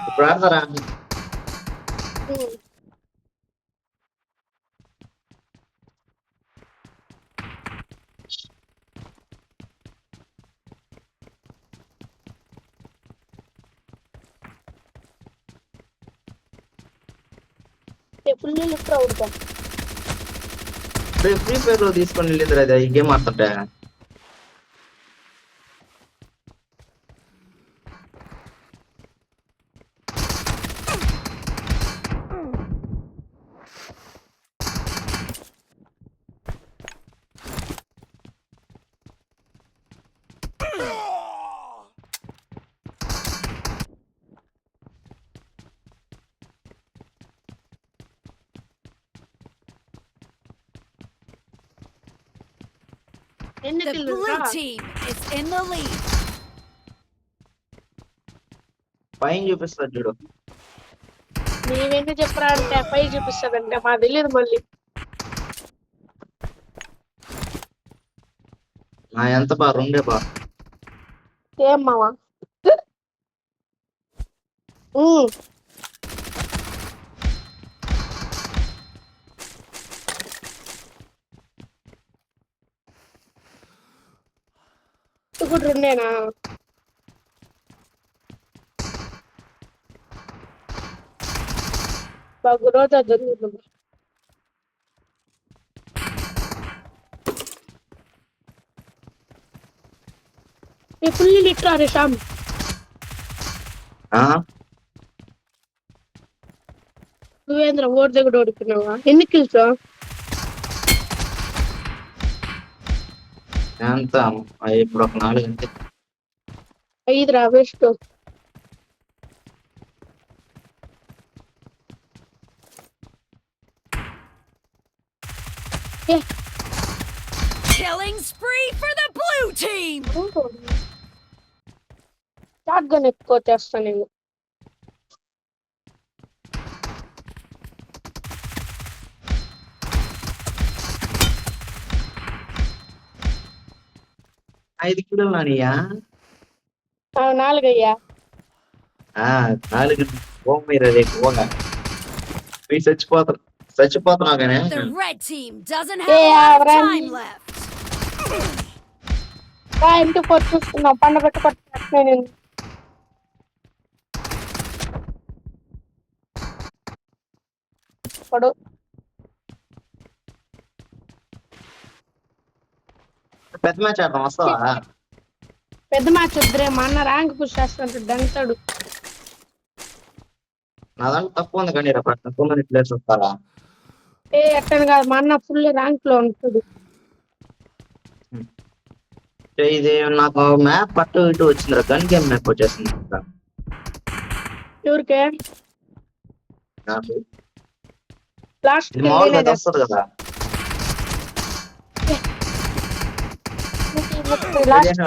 ఇప్పుడు ఆడతారా? Full lift అవుతా ఫ్రీ ఫైర్ లో తీసుకొని వెళ్ళింది అది ఈ గేమ్ ఆడుతుంటే. The blue team is in the lead. పైన చూపిస్తాడు చూడు. నీవేంటి చెప్పరా అంటే పై చూపిస్తాడంటే మా తెలియదు మళ్ళీ. నా ఎంత బా రెండే బా. ఏం మావా ఇప్పుడు రెండేనా? బాగు రోజా జరుగుతుంది. ఫుల్ లిట్రా రే శ్యామ్. నువ్వేంద్ర ఓడి దగ్గర ఓడిపోయినావా? ఎన్ని కిల్స్? ఎంత ఇప్పుడు ఒక 4 అంతే. 5 రా waste. Killing spree for the blue team. Shot gun ఎక్కువ చేస్తా నేను. ఐదు కిలోలు నానియా? 4 అయ్యా. 4 ఓం మీరు అది ఎక్కువగా చచ్చిపోతున్నా కానీ. The red team doesn't have a lot of time left. ఇంటికి వచ్చి చూస్తున్నా పండ పెట్టుకొచ్చిన నేను. పడు పెద్ద మ్యాచ్ ఆడతాం వస్తావా? పెద్ద మ్యాచ్ వద్దురే, మా అన్న ర్యాంక్ పుష్ చేస్తాడు దంతాడు. నా దాంట్లో తక్కువ ఉంది కానీ తక్కువ మంది ప్లేయర్స్ వస్తారా? ఎట్టని కాదు, మా అన్న ఫుల్ ర్యాంక్ లో ఉంటాడు. ఇది నాకు మ్యాప్ అటు ఇటు వచ్చింది, గన్ గేమ్ మ్యాప్ వచ్చేసింది ఎవరికే? నాకు. లాస్ట్ ఇది మామూలుగా అయితే వస్తుంది కదా. లాస్ట్